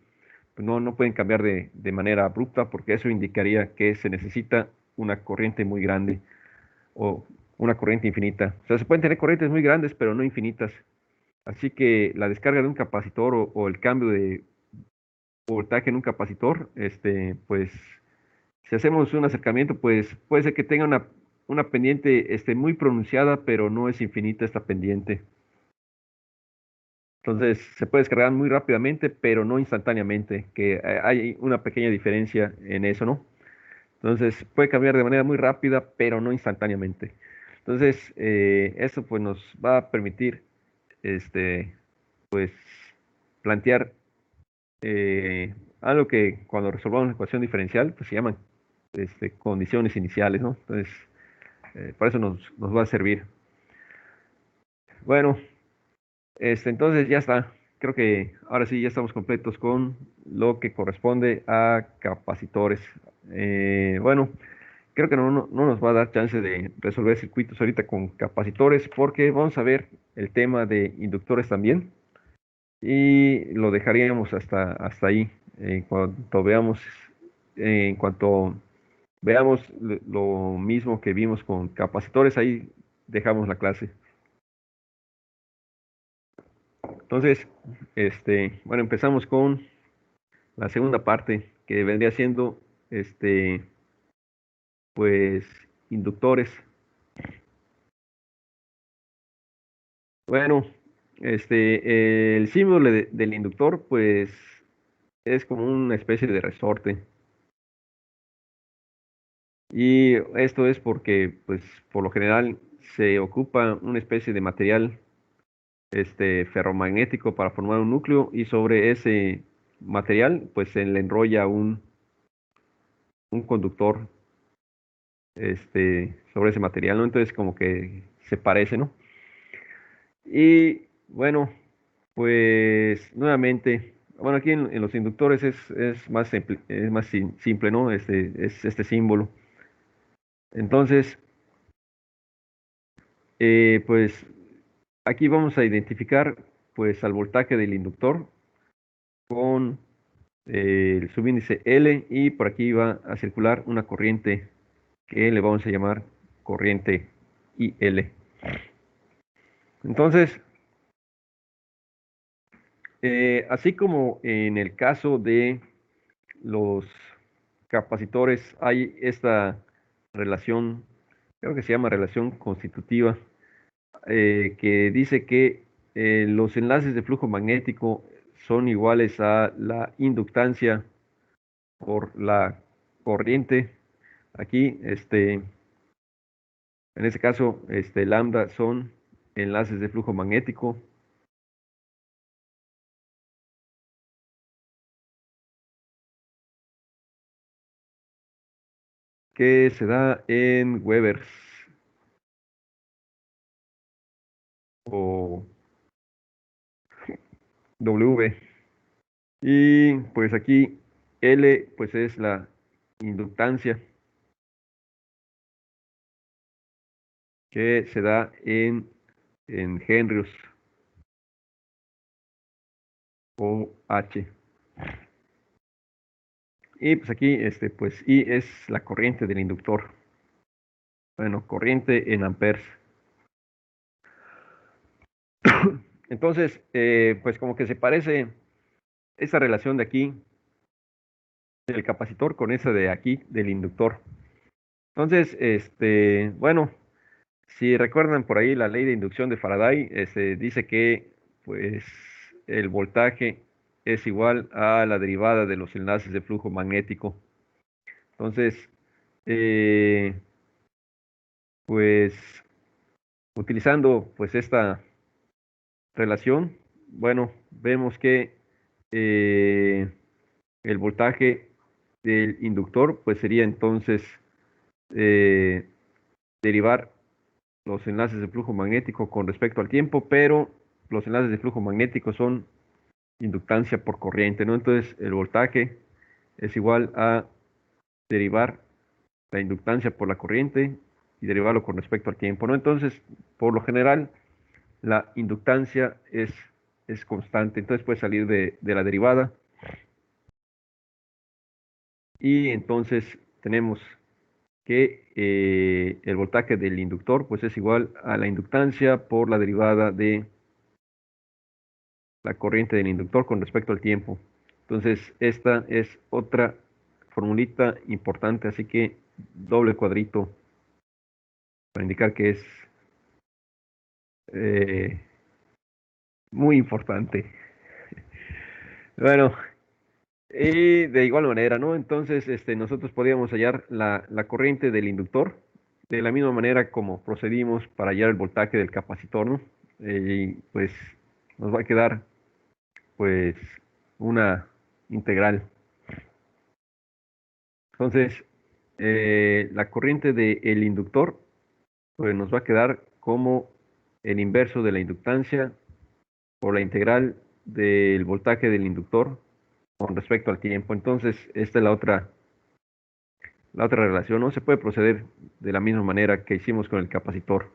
pues no pueden cambiar de manera abrupta porque eso indicaría que se necesita una corriente muy grande o una corriente infinita. O sea, se pueden tener corrientes muy grandes, pero no infinitas. Así que la descarga de un capacitor o el cambio de voltaje en un capacitor, pues si hacemos un acercamiento, pues puede ser que tenga una pendiente muy pronunciada, pero no es infinita esta pendiente. Entonces se puede descargar muy rápidamente, pero no instantáneamente, que hay una pequeña diferencia en eso, ¿no? Entonces puede cambiar de manera muy rápida, pero no instantáneamente. Entonces, eso pues nos va a permitir, pues, plantear algo que cuando resolvamos la ecuación diferencial, pues se llaman condiciones iniciales, ¿no? Entonces, para eso nos va a servir. Bueno, entonces ya está. Creo que ahora sí ya estamos completos con lo que corresponde a capacitores. Bueno, creo que no nos va a dar chance de resolver circuitos ahorita con capacitores porque vamos a ver el tema de inductores también y lo dejaríamos hasta ahí. En cuanto veamos lo mismo que vimos con capacitores, ahí dejamos la clase. Entonces, bueno, empezamos con la segunda parte que vendría siendo, pues, inductores. Bueno, el símbolo del inductor, pues, es como una especie de resorte. Y esto es porque, pues, por lo general se ocupa una especie de material, ferromagnético para formar un núcleo y sobre ese material, pues, se le enrolla un conductor, sobre ese material, ¿no? Entonces, como que se parece, ¿no? Y bueno, pues nuevamente, bueno, aquí en los inductores es más simple, ¿no? Es este símbolo. Entonces, pues aquí vamos a identificar pues al voltaje del inductor con el subíndice L y por aquí va a circular una corriente que le vamos a llamar corriente IL. Entonces, así como en el caso de los capacitores hay esta relación, creo que se llama relación constitutiva, que dice que los enlaces de flujo magnético son iguales a la inductancia por la corriente. Aquí, en este caso, lambda son enlaces de flujo magnético. Que se da en Webers o W. Y pues aquí L pues es la inductancia que se da en Henrios o H. Y pues aquí, pues I es la corriente del inductor. Bueno, corriente en amperes. Entonces, pues como que se parece esa relación de aquí del capacitor con esa de aquí del inductor. Entonces, bueno, si recuerdan por ahí la ley de inducción de Faraday, dice que pues el voltaje es igual a la derivada de los enlaces de flujo magnético. Entonces, pues utilizando pues esta relación, bueno, vemos que eh, el voltaje del inductor pues sería entonces eh, derivar los enlaces de flujo magnético con respecto al tiempo, pero los enlaces de flujo magnético son inductancia por corriente, ¿no? Entonces el voltaje es igual a derivar la inductancia por la corriente y derivarlo con respecto al tiempo, ¿no? Entonces, por lo general, la inductancia es constante, entonces puede salir de la derivada y entonces tenemos que el voltaje del inductor pues es igual a la inductancia por la derivada de la corriente del inductor con respecto al tiempo. Entonces, esta es otra formulita importante, así que doble cuadrito para indicar que es eh, muy importante. Bueno, y de igual manera, ¿no? Entonces, nosotros podíamos hallar la corriente del inductor de la misma manera como procedimos para hallar el voltaje del capacitor, ¿no? Y pues nos va a quedar, pues, una integral. Entonces, la corriente del inductor, pues nos va a quedar como el inverso de la inductancia por la integral del voltaje del inductor con respecto al tiempo. Entonces, esta es la otra relación, ¿no? Se puede proceder de la misma manera que hicimos con el capacitor.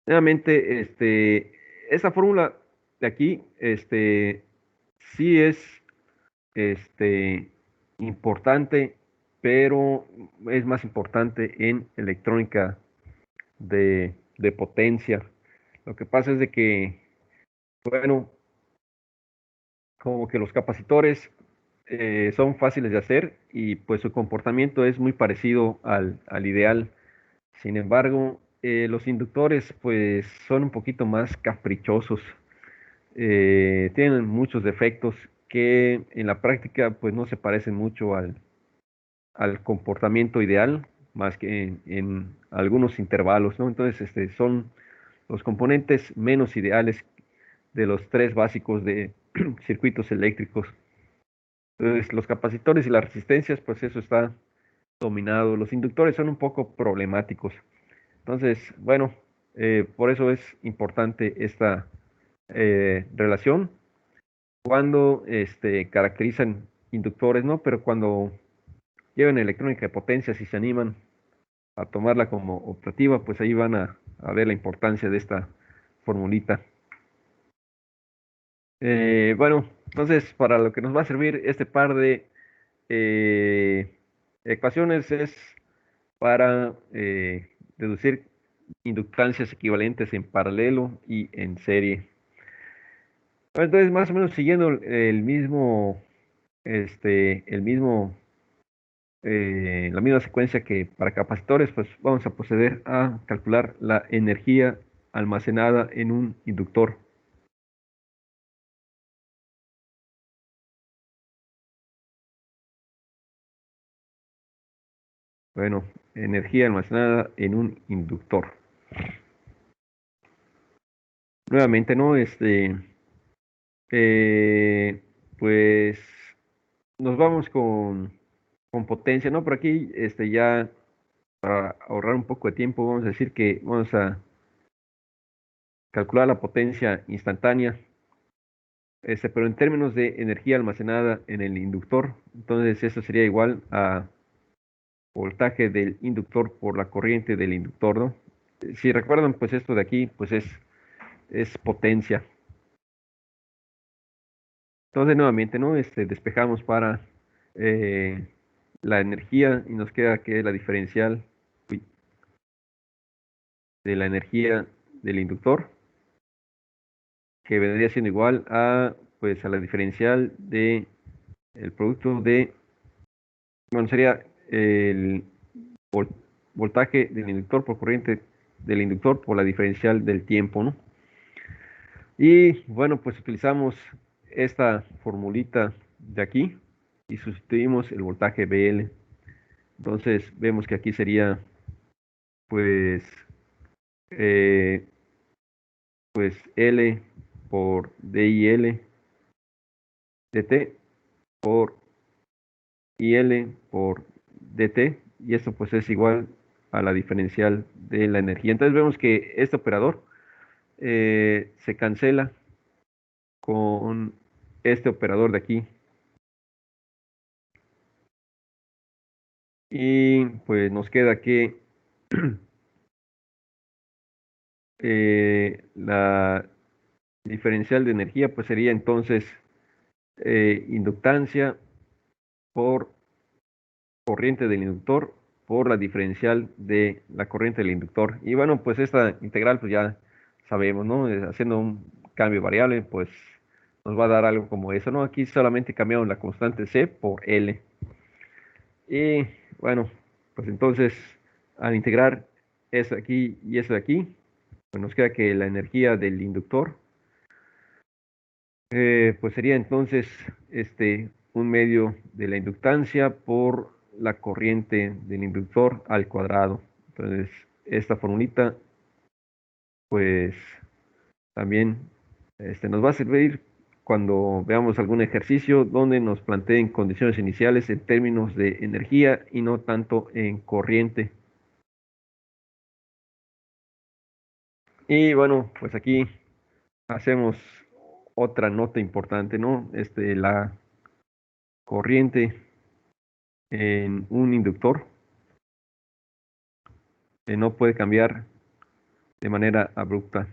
Nuevamente, esta fórmula de aquí, sí es, este, importante, pero es más importante en electrónica de potencia. Lo que pasa es de que, bueno, como que los capacitores son fáciles de hacer y pues su comportamiento es muy parecido al ideal. Sin embargo, los inductores pues son un poquito más caprichosos. Tienen muchos defectos que en la práctica pues no se parecen mucho al comportamiento ideal, más que en algunos intervalos, ¿no? Entonces, son los componentes menos ideales de los tres básicos de circuitos eléctricos. Entonces, los capacitores y las resistencias, pues eso está dominado. Los inductores son un poco problemáticos. Entonces, bueno, por eso es importante esta relación cuando caracterizan inductores, ¿no? Pero cuando llevan electrónica de potencia, si se animan a tomarla como optativa, pues ahí van a ver la importancia de esta formulita. Bueno, entonces para lo que nos va a servir este par de eh, ecuaciones es para deducir inductancias equivalentes en paralelo y en serie. Bueno, entonces, más o menos siguiendo la misma secuencia que para capacitores, pues vamos a proceder a calcular la energía almacenada en un inductor. Bueno, energía almacenada en un inductor. Nuevamente, ¿no? Pues nos vamos con potencia, ¿no? Por aquí, ya para ahorrar un poco de tiempo, vamos a decir que vamos a calcular la potencia instantánea, pero en términos de energía almacenada en el inductor, entonces eso sería igual a voltaje del inductor por la corriente del inductor, ¿no? Si recuerdan, pues esto de aquí, pues es potencia. Entonces, nuevamente, ¿no? Despejamos para eh, la energía y nos queda que la diferencial de la energía del inductor, que vendría siendo igual a, pues, a la diferencial de el producto de, bueno, sería el voltaje del inductor por corriente del inductor por la diferencial del tiempo, ¿no? Y bueno, pues utilizamos esta formulita de aquí y sustituimos el voltaje BL. Entonces vemos que aquí sería pues, eh, pues L por DIL dt por IL por dt, y esto pues es igual a la diferencial de la energía. Entonces vemos que este operador se cancela con este operador de aquí. Y pues nos queda que la diferencial de energía pues sería entonces inductancia por corriente del inductor por la diferencial de la corriente del inductor. Y bueno, pues esta integral pues ya sabemos, ¿no? Haciendo un cambio variable, pues nos va a dar algo como eso, ¿no? Aquí solamente cambiamos la constante C por L. Y bueno, pues entonces al integrar eso de aquí y eso de aquí, pues nos queda que la energía del inductor Pues sería entonces un medio de la inductancia por la corriente del inductor al cuadrado. Entonces, esta formulita, pues también nos va a servir cuando veamos algún ejercicio donde nos planteen condiciones iniciales en términos de energía y no tanto en corriente. Y bueno, pues aquí hacemos otra nota importante, ¿no? La corriente en un inductor no puede cambiar de manera abrupta.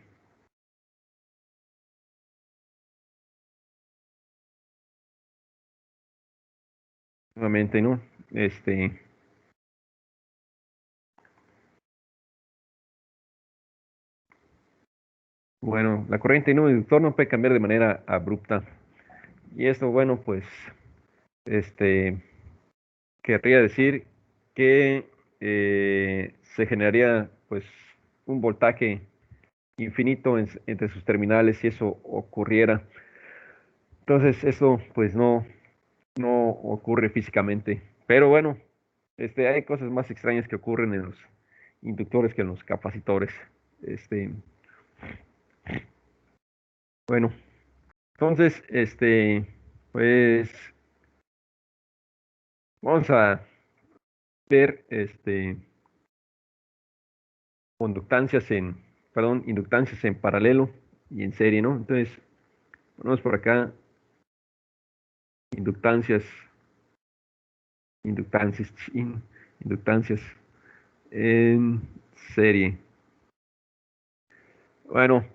Nuevamente, ¿no? Este, bueno, la corriente en un inductor no puede cambiar de manera abrupta. Y esto, bueno, pues, este, querría decir que se generaría, pues, un voltaje infinito entre sus terminales si eso ocurriera. Entonces, eso, pues, no ocurre físicamente. Pero bueno, hay cosas más extrañas que ocurren en los inductores que en los capacitores. Este, bueno, entonces, pues vamos a ver, inductancias en paralelo y en serie, ¿no? Entonces, ponemos por acá inductancias, inductancias en serie. Bueno,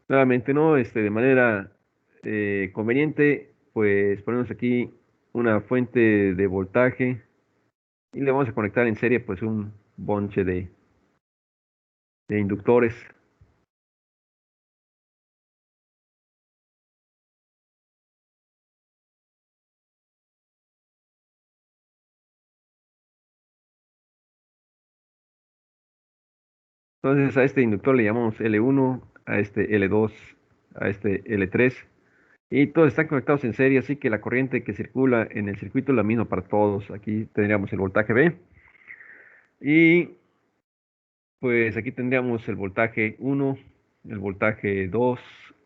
nuevamente, ¿no? De manera conveniente, pues ponemos aquí una fuente de voltaje y le vamos a conectar en serie, pues, un bonche de inductores. Entonces a este inductor le llamamos L1, a este L2, a este L3, y todos están conectados en serie, así que la corriente que circula en el circuito es la misma para todos. Aquí tendríamos el voltaje B, y pues aquí tendríamos el voltaje 1, el voltaje 2,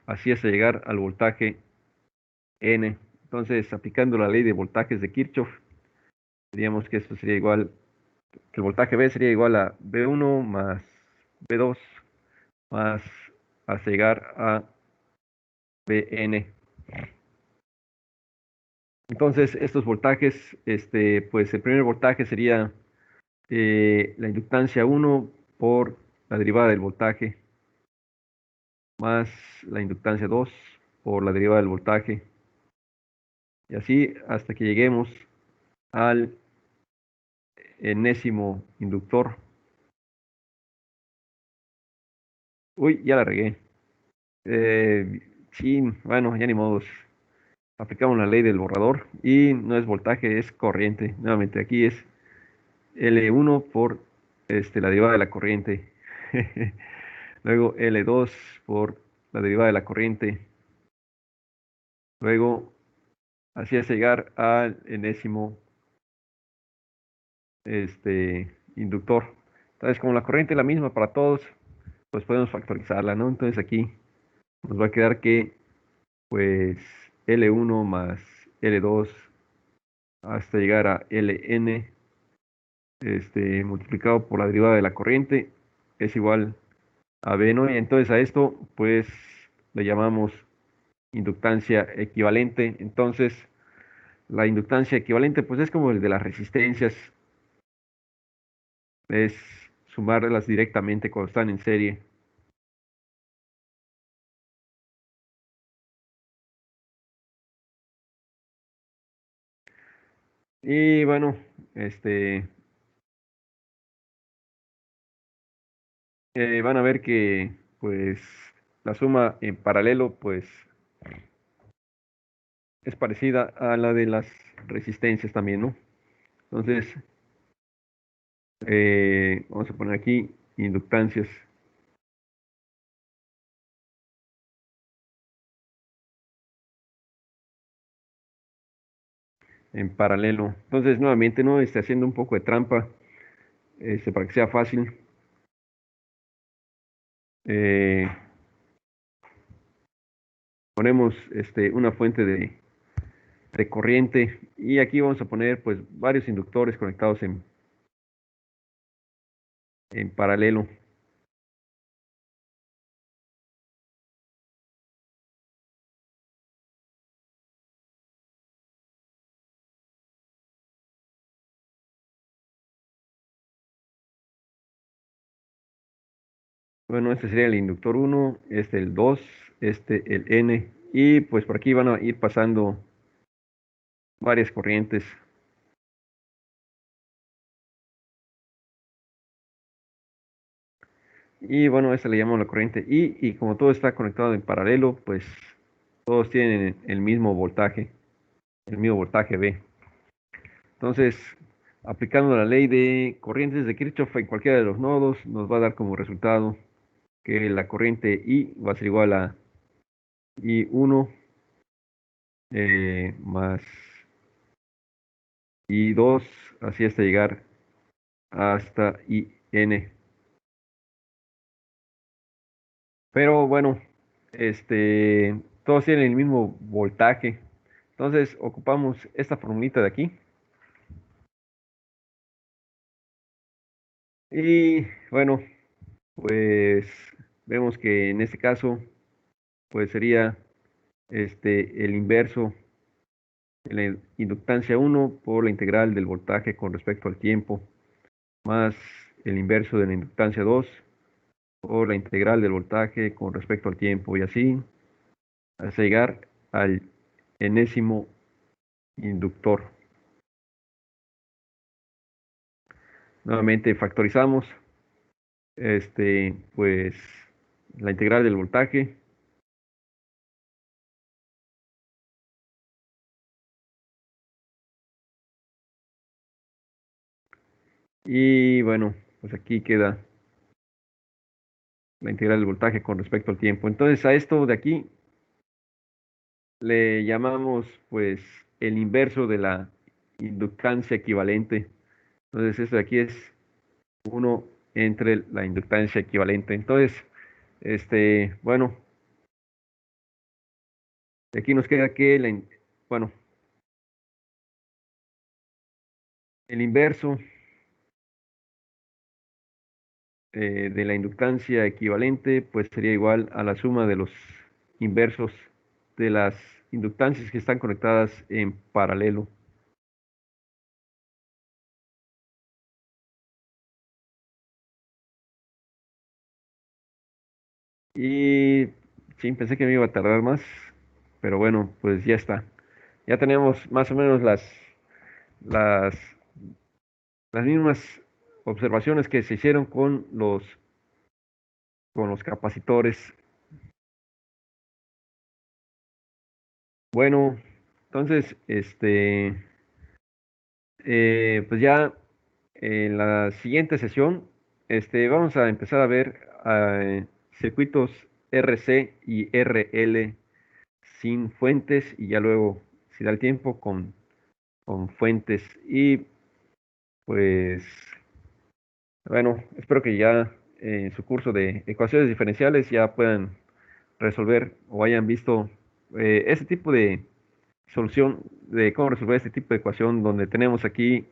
así hasta llegar al voltaje N. Entonces, aplicando la ley de voltajes de Kirchhoff, diríamos que esto sería igual, que el voltaje B sería igual a B1 más B2 más hasta llegar a Bn. Entonces, estos voltajes, pues el primer voltaje sería la inductancia 1 por la derivada del voltaje, más la inductancia 2 por la derivada del voltaje, y así hasta que lleguemos al enésimo inductor. Uy, ya la regué. Sí, bueno, ya ni modos. Aplicamos la ley del borrador y no es voltaje, es corriente. Nuevamente, aquí es L1 por la derivada de la corriente. Luego L2 por la derivada de la corriente. Luego, así es llegar al enésimo inductor. Entonces, como la corriente es la misma para todos, pues podemos factorizarla, ¿no? Entonces aquí nos va a quedar que, pues, L1 más L2 hasta llegar a Ln, multiplicado por la derivada de la corriente, es igual a B, ¿no? Y entonces a esto, pues, le llamamos inductancia equivalente. Entonces, la inductancia equivalente, pues, es como el de las resistencias, es sumarlas directamente cuando están en serie. Y bueno, van a ver que, pues, la suma en paralelo, pues, es parecida a la de las resistencias también, ¿no? Entonces, vamos a poner aquí inductancias. en paralelo. Entonces, nuevamente, ¿no? Haciendo un poco de trampa, para que sea fácil. eh, Ponemos una fuente de corriente y aquí vamos a poner pues varios inductores conectados en paralelo. Bueno, este sería el inductor 1, el 2, el N, y pues por aquí van a ir pasando varias corrientes. Y bueno, esta le llamamos la corriente I, y como todo está conectado en paralelo, pues todos tienen el mismo voltaje V. Entonces, aplicando la ley de corrientes de Kirchhoff en cualquiera de los nodos, nos va a dar como resultado que la corriente I va a ser igual a I1 más I2, así hasta llegar hasta IN. Pero bueno, todos tienen el mismo voltaje. Entonces ocupamos esta formulita de aquí. Y bueno, pues vemos que en este caso, pues sería el inverso de la inductancia 1 por la integral del voltaje con respecto al tiempo, más el inverso de la inductancia 2 por la integral del voltaje con respecto al tiempo, y así hasta llegar al enésimo inductor. Nuevamente factorizamos pues la integral del voltaje, y bueno, pues aquí queda la integral del voltaje con respecto al tiempo. Entonces a esto de aquí le llamamos pues el inverso de la inductancia equivalente. Entonces esto de aquí es 1 entre la inductancia equivalente. Entonces, bueno, de aquí nos queda que bueno, el inverso de la inductancia equivalente pues sería igual a la suma de los inversos de las inductancias que están conectadas en paralelo. Y sí, pensé que me iba a tardar más, pero bueno, pues ya está. Ya tenemos más o menos las, las mismas observaciones que se hicieron con los capacitores. Bueno, entonces, pues ya en la siguiente sesión, vamos a empezar a ver circuitos RC y RL sin fuentes, y ya luego, si da el tiempo, con fuentes. Y pues, bueno, espero que ya en su curso de ecuaciones diferenciales ya puedan resolver o hayan visto este tipo de solución, de cómo resolver este tipo de ecuación, donde tenemos aquí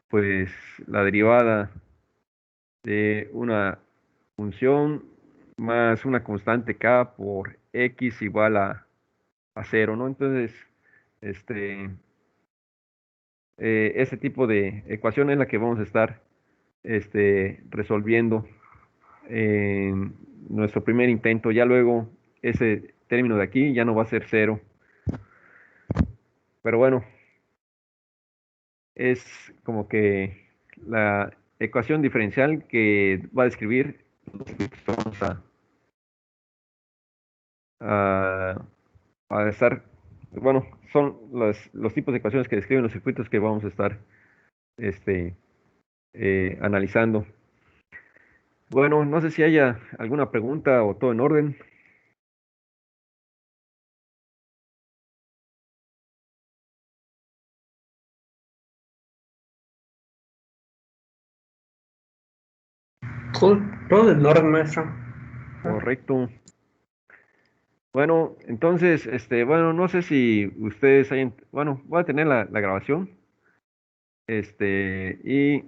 pues la derivada de una función más una constante k por x igual a 0, ¿no? Entonces, este, este tipo de ecuación es la que vamos a estar resolviendo en nuestro primer intento. Ya luego ese término de aquí ya no va a ser 0. Pero bueno, es como que la ecuación diferencial que va a describir los circuitos que vamos a, a estar, bueno, son los tipos de ecuaciones que describen los circuitos que vamos a estar este, analizando. Bueno, no sé si haya alguna pregunta o todo en orden. Cool. Todo en orden, maestro. Correcto. Bueno, entonces, bueno, no sé si ustedes hayan, bueno, voy a tener la grabación, y